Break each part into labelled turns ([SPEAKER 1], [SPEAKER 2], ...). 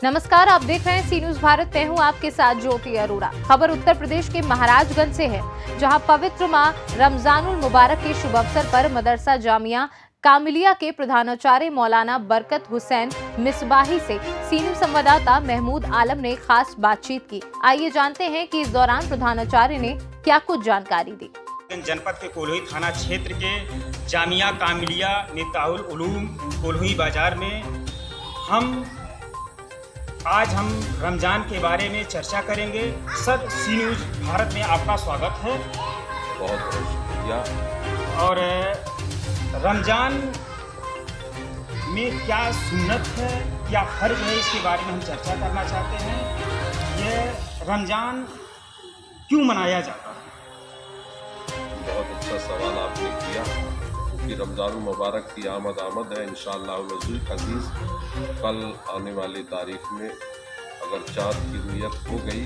[SPEAKER 1] नमस्कार, आप देख रहे हैं सी न्यूज भारत। मैं हूं आपके साथ ज्योति अरोड़ा। खबर उत्तर प्रदेश के महाराजगंज से है, जहां पवित्र माह रमजानुल मुबारक के शुभ अवसर पर मदरसा जामिया कामिलिया के प्रधानाचार्य मौलाना बरकत हुसैन मिसबाही से सी न्यूज संवाददाता महमूद आलम ने खास बातचीत की। आइए जानते हैं कि इस दौरान प्रधानाचार्य ने क्या कुछ जानकारी दी।
[SPEAKER 2] जनपद के कोल्हुई थाना क्षेत्र के जामिया कामिलिया मिफ्ताहुल उलूम कोल्हुई बाजार में आज हम रमज़ान के बारे में चर्चा करेंगे। सर, सी न्यूज़ भारत में आपका स्वागत है।
[SPEAKER 3] बहुत बहुत शुक्रिया।
[SPEAKER 2] और रमज़ान में क्या सुन्नत है, क्या फ़र्ज है, इसके बारे में हम चर्चा करना चाहते हैं। ये रमज़ान क्यों मनाया जाता है?
[SPEAKER 3] बहुत अच्छा सवाल आपने किया, क्योंकि रमज़ानुल मुबारक की आमद है इंशाअल्लाह अज़ीज़। कल आने वाली तारीख में अगर चाँद की रुयत हो गई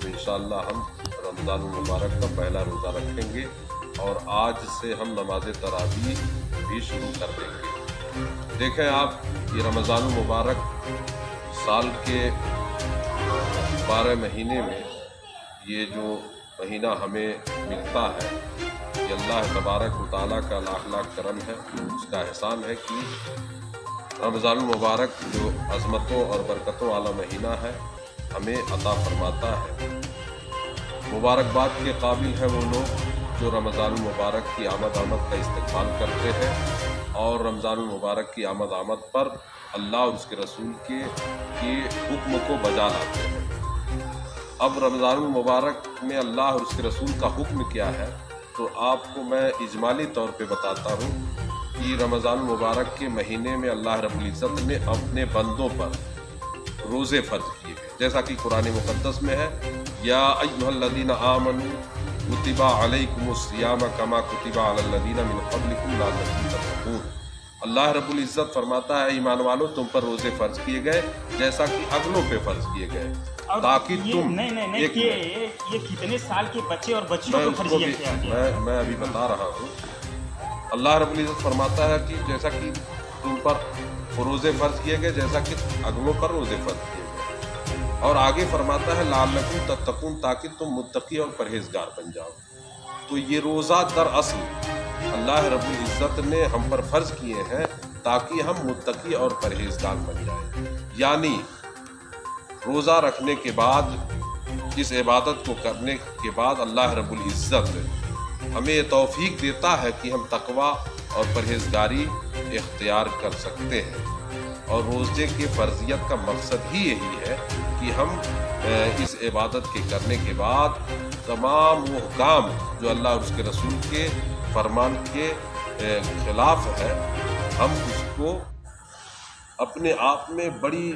[SPEAKER 3] तो इंशाअल्लाह हम रमज़ानुल मुबारक का पहला रोज़ा रखेंगे और आज से हम नमाज तरावीह भी शुरू कर देंगे। देखें आप, ये रमज़ानुल मुबारक साल के 12 महीने में ये जो महीना हमें मिलता है, ये अल्लाह तबारक व तआला का लाख लाख करम है, उसका एहसान है कि रमज़ानुल मुबारक जो अज़मतों और बरकतों वाला महीना है हमें अता फरमाता है। मुबारकबाद के काबिल हैं वो लोग जो रमज़ानुल मुबारक की आमद का इस्तक़बाल करते हैं और रमज़ानुल मुबारक की आमद पर अल्लाह और उसके रसूल के हुक्म को बजा लाते हैं। अब रमज़ानुल मुबारक में अल्लाह और उसके रसूल का हुक्म क्या है, तो आपको मैं इजमाली तौर पे बताता हूँ कि रमज़ानुल मुबारक के महीने में अल्लाह रब्बुल इज़्ज़त ने अपने बंदों पर रोज़े फ़र्ज़ किए गए, जैसा कि कुरान मुक़द्दस में है, या अय्युहल्लज़ीना आमनू कुतिबा अलैकुमुस सियाम कमा कुतिबा अलल्लज़ीना मिन क़ब्लिकुम लअल्लकुम तत्तक़ून। अल्लाह रब्बुल इज़्ज़त फरमाता है, ईमान वालों, तुम पर रोज़े फ़र्ज़ किए गए जैसा कि अगलों पे फ़र्ज़ किए गए, ताकि तुम
[SPEAKER 2] नहीं ये कितने साल के बच्चे और बच्चियों को फर्ज किया गया?
[SPEAKER 3] मैं अभी बता रहा हूँ। अल्लाह रब्बुल इज़्ज़त फरमाता है कि जैसा कि तुम पर रोज़े फ़र्ज़ किए गए जैसा कि अगलों पर रोज़े फ़र्ज़ किए गए, और आगे फरमाता है लअल्लकुम तत्तक़ून, ताकि तुम मुत्तकी और परहेज़गार बन जाओ। तो ये रोज़ा दरअसल अल्लाह रब्बुल इज़्ज़त ने हम पर फ़र्ज़ किए हैं ताकि हम मुत्तकी और परहेज़गार बन जाएं। यानी रोज़ा रखने के बाद, इस इबादत को करने के बाद अल्लाह रब्बुल इज़्ज़त हमें ये तौफ़ीक देता है कि हम तक़वा और परहेज़गारी इख्तियार कर सकते हैं। और रोज़े के फ़र्ज़ियत का मकसद ही यही है कि हम इस इबादत के करने के बाद तमाम वो काम जो अल्लाह और उसके रसूल के फरमान के ख़िलाफ़ है, हम उसको अपने आप में बड़ी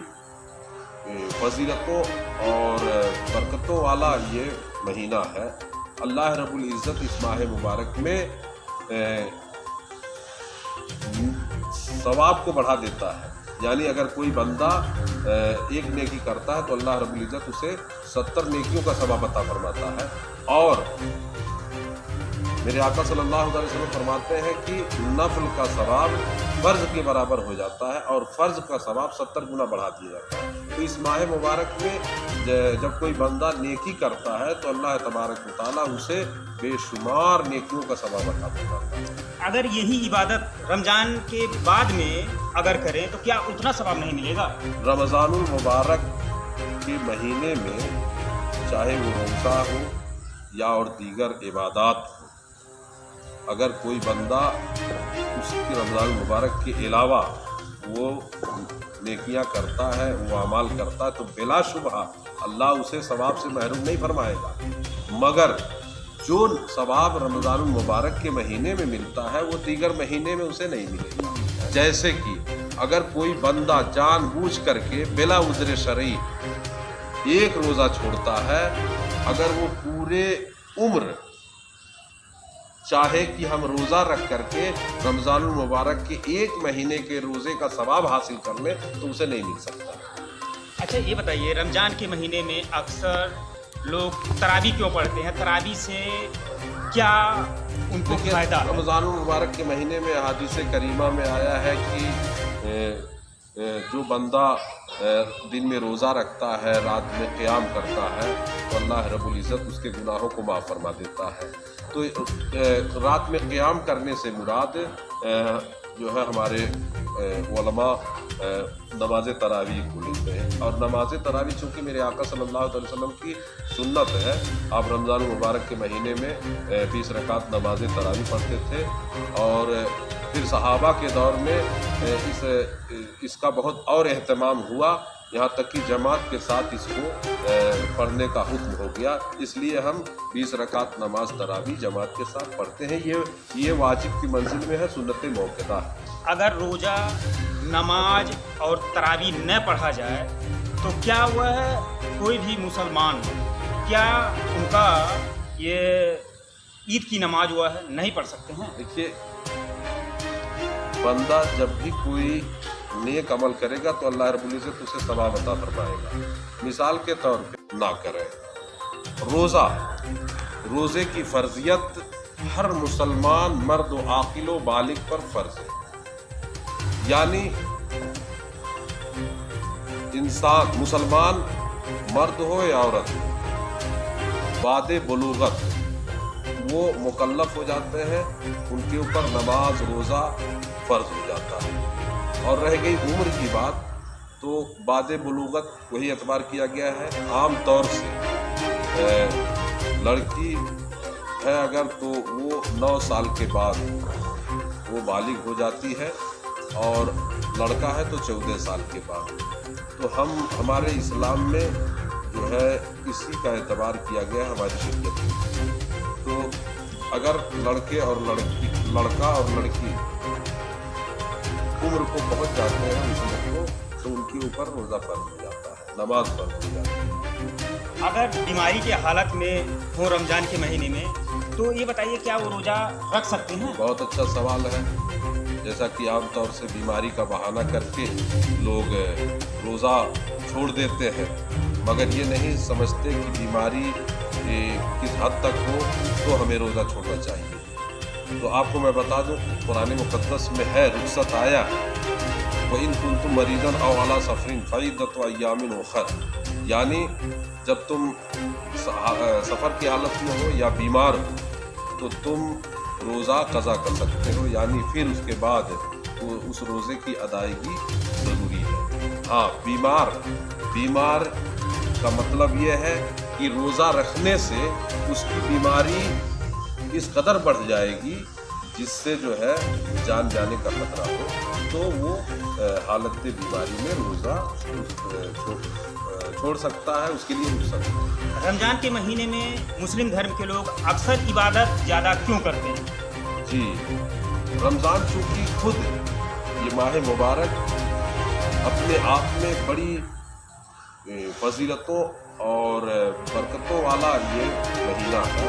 [SPEAKER 3] फजीलतों और बरकतों वाला ये महीना है। अल्लाह रब्बुल इज़्ज़त इस माह मुबारक में सवाब को बढ़ा देता है। यानी अगर कोई बंदा एक नेकी करता है तो अल्लाह रब्बुल इज़्ज़त उसे 70 नेकियों का सवाब अता फरमाता है। और मेरे आका सल्लल्लाहु अलैहि वसल्लम फरमाते हैं कि नफल का सवाब फ़र्ज़ के बराबर हो जाता है और फ़र्ज़ का सवाब 70 गुना बढ़ा दिया जाता है। तो इस माह मुबारक में जब कोई बंदा नेकी करता है तो अल्लाह तबारक व तआला उसे बेशुमार नेकियों का सवाब अता फरमाता है।
[SPEAKER 2] अगर यही इबादत रमज़ान के बाद में अगर करें तो क्या उतना सवाब नहीं मिलेगा?
[SPEAKER 3] रमज़ानुल मुबारक के महीने में चाहे वो रोज़ा हो या और दीगर इबादत हो, अगर कोई बंदा उसके रमज़ान मुबारक के अलावा वो नेकियां करता है, वो अमाल करता है, तो बिलाशुबहा अल्लाह उसे सवाब से महरूम नहीं फरमाएगा। मगर जो सवाब रमज़ान मुबारक के महीने में मिलता है वो दीगर महीने में उसे नहीं मिलेगा। जैसे कि अगर कोई बंदा जानबूझ करके बिला उज़्र शरई एक रोज़ा छोड़ता है, अगर वो पूरे उम्र चाहे कि हम रोज़ा रख करके रमज़ानुल मुबारक के एक महीने के रोज़े का सवाब हासिल कर ले तो उसे नहीं मिल सकता।
[SPEAKER 2] अच्छा, ये बताइए, रमज़ान के महीने में अक्सर लोग तरावी क्यों पढ़ते हैं? तरावी से क्या उनको फ़ायदा?
[SPEAKER 3] रमज़ानुल मुबारक के महीने में हदीस करीमा में आया है कि जो बंदा दिन में रोज़ा रखता है, रात में क़याम करता है, तो अल्लाह रब्बुल इज़्ज़त उसके गुनाहों को माफ़ फरमा देता है। तो रात में क़याम करने से मुराद जो है हमारे उलमा नमाज तरावी को लेते हैं। और नमाज तरावी चूँकि मेरे आका सल्लल्लाहु अलैहि वसल्लम की सुन्नत है, आप रमज़ान मुबारक के महीने में 20 रकात नमाज तरावी पढ़ते थे। और फिर सहाबा के दौर में इसका बहुत और एहतमाम हुआ, यहाँ तक कि जमात के साथ इसको पढ़ने का हुक्म हो गया। इसलिए हम 20 रकात नमाज तरावी जमात के साथ पढ़ते हैं। ये वाजिब की मंजिल में है, सुन्नत मौक़ूदा है।
[SPEAKER 2] अगर रोज़ा, नमाज और तरावी न पढ़ा जाए तो क्या वह कोई भी मुसलमान क्या उनका ये ईद की नमाज हुआ है नहीं पढ़ सकते हैं?
[SPEAKER 3] देखिए, बंदा जब भी कोई नेक अमल करेगा तो अल्लाह रब्बुल इज़्ज़त उसे सवाब अता फरमाएगा। मिसाल के तौर पे ना करें रोज़े की फ़र्ज़ियत हर मुसलमान मर्द व आक़िल व बालिग पर फ़र्ज़ है। यानी इंसान मुसलमान मर्द हो या औरत बादे बुलूगत वो मुकल्लफ हो जाते हैं, उनके ऊपर नमाज रोज़ा फ़र्ज हो जाता है। और रह गई उम्र की बात, तो बादे बुलूगत वही एतबार किया गया है। आम तौर से लड़की है अगर तो वो 9 साल के बाद वो बालिग हो जाती है, और लड़का है तो 14 साल के बाद। तो हमारे इस्लाम में जो है इसी का एतबार किया गया है हमारी शरीयत में। तो अगर लड़का और लड़की उम्र को पहुंच जाते हैं उस उम्र को, तो उनके ऊपर रोज़ा फर्ज हो जाता है, नमाज फर्ज हो जाती है।
[SPEAKER 2] अगर बीमारी के हालत में हो रमज़ान के महीने में, तो ये बताइए क्या वो रोज़ा रख सकते हैं?
[SPEAKER 3] बहुत अच्छा सवाल है। जैसा कि आम तौर से बीमारी का बहाना करके लोग रोज़ा छोड़ देते हैं, मगर ये नहीं समझते कि बीमारी किस हद तक हो तो हमें रोज़ा छोड़ना चाहिए। तो आपको मैं बता दूं, कुरान मुक़द्दस में है, रुख़्सत आया व इन कुंतुम मरीज़न औ अला सफ़रिन फ़इद्दतु अय्यामिन उख़र। यानी जब तुम सफ़र की हालत में हो या बीमार हो तो तुम रोज़ा क़ज़ा कर सकते हो, यानी फिर उसके बाद उस रोज़े की अदायगी ज़रूरी है। हाँ, बीमार का मतलब ये है कि रोज़ा रखने से उसकी बीमारी इस कदर बढ़ जाएगी जिससे जो है जान जाने का खतरा हो, तो वो हालत बीमारी में रोज़ा छोड़ सकता है, उसके लिए रुक सकता है।
[SPEAKER 2] रमज़ान के महीने में मुस्लिम धर्म के लोग अक्सर इबादत ज़्यादा क्यों करते हैं?
[SPEAKER 3] जी, रमज़ान चूँकि खुद ये माह मुबारक अपने आप में बड़ी फजीलतों और बरकतों वाला ये महीना है।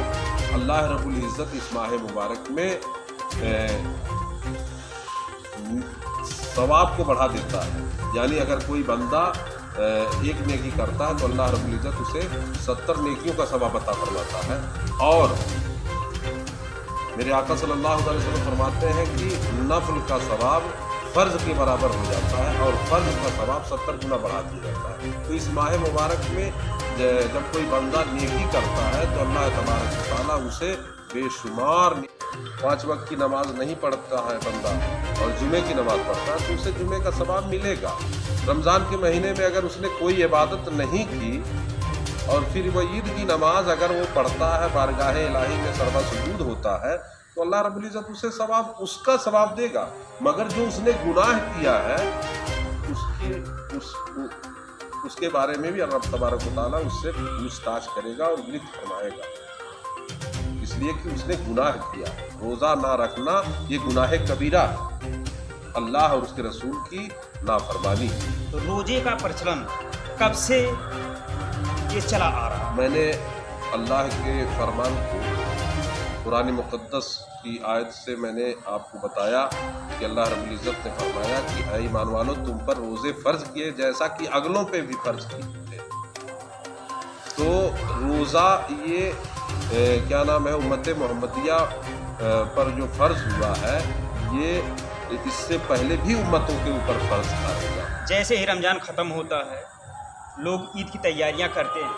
[SPEAKER 3] अल्लाह रब्बुल इज़्ज़त इस माह मुबारक में सवाब को बढ़ा देता है। यानी अगर कोई बंदा एक नेकी करता है तो अल्लाह रब्बुल इज़्ज़त उसे 70 नेकियों का सवाब अता फरमाता है। और मेरे आका सल्लल्लाहु अलैहि वसल्लम फरमाते हैं कि नफल का सवाब फ़र्ज के बराबर हो जाता है और फ़र्ज का सवाब 70 गुना बढ़ा दिया जाता है। तो इस माह मुबारक में जब कोई बंदा नेकी करता है तो अल्लाह तबारक व तआला उसे बेशुमार 5 वक्त की नमाज नहीं पढ़ता है बंदा और जुमे की नमाज पढ़ता है तो उसे जुमे का सवाब मिलेगा। रमज़ान के महीने में अगर उसने कोई इबादत नहीं की और फिर वो ईद की नमाज अगर वो पढ़ता है, बारगाह इलाही में सरबा सुजूद होता है, तो अल्लाह रब्बुल इज़्ज़त उसे उसका सवाब देगा। मगर जो उसने गुनाह किया है उसके बारे में भी अल्लाह तबारक व तआला उससे पूछताछ करेगा और गिरफ्त फरमाएगा, इसलिए कि उसने गुनाह किया। रोज़ा ना रखना ये गुनाह कबीरा है, अल्लाह और उसके रसूल की नाफरमानी।
[SPEAKER 2] तो रोजे का प्रचलन कब से ये चला आ रहा?
[SPEAKER 3] मैंने अल्लाह के फरमान को कुरान मुक़द्दस की आयत से मैंने आपको बताया कि अल्लाह रब्बुल इज़्ज़त ने फरमाया कि ऐ ईमान वालों, तुम पर रोज़े फ़र्ज़ किए जैसा कि अगलों पे भी फ़र्ज़ किए थे। तो रोज़ा ये क्या नाम है, उम्मत मोहम्मदिया पर जो फ़र्ज़ हुआ है ये इससे पहले भी उम्मतों के ऊपर फ़र्ज़ था रोज़ा।
[SPEAKER 2] जैसे ही रमज़ान ख़त्म होता है लोग ईद की तैयारियां करते हैं।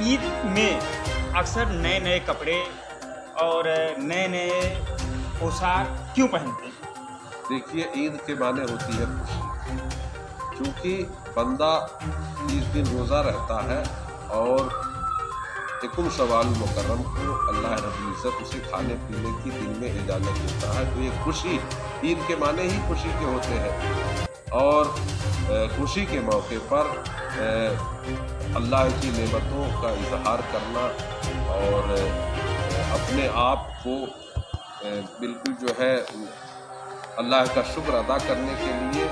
[SPEAKER 2] ईद में अक्सर नए नए कपड़े और नए नए पोशाक क्यों पहनते हैं?
[SPEAKER 3] देखिए, ईद के माने होती है खुशी, क्योंकि बंदा 30 दिन रोज़ा रहता है और इकुम शवाल मुकर्रम को अल्लाह रब्बुल इज़्ज़त उसे खाने पीने की दिन में इजाज़त देता है। तो ये खुशी, ईद के माने ही खुशी के होते हैं और खुशी के मौके पर अल्लाह की नेमतों का इजहार करना और अपने आप को बिल्कुल जो है अल्लाह का शुक्र अदा करने के लिए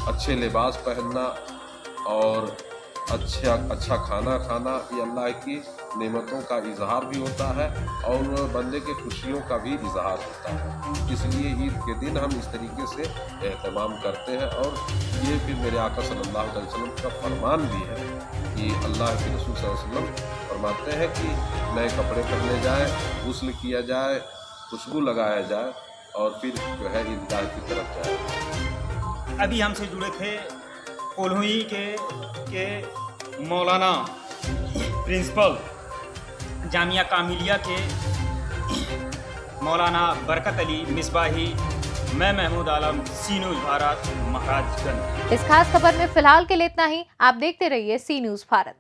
[SPEAKER 3] अच्छे लिबास पहनना और अच्छा खाना खाना, ये अल्लाह की नेमतों का इजहार भी होता है और बंदे के खुशियों का भी इजहार होता है। इसलिए ईद के दिन हम इस तरीके से एहतमाम करते हैं और ये भी मेरे आका सल्लल्लाहु अलैहि वसल्लम का फरमान भी है कि अल्लाह के रसूल सल्लल्लाहु अलैहि वसल्लम फरमाते हैं कि नए कपड़े पहने जाए, गुस्ल किया जाए, खुशबू लगाया जाए और फिर जो है ईदगाह की तरफ जाए।
[SPEAKER 2] अभी हमसे जुड़े थे कोल्हुई के मौलाना प्रिंसिपल जामिया कामिलिया के मौलाना बरकत अली मिसबाही। मैं महमूद आलम, सी न्यूज़ भारत, महाराजगंज।
[SPEAKER 1] इस खास खबर में फिलहाल के लिए इतना ही। आप देखते रहिए सी न्यूज़ भारत।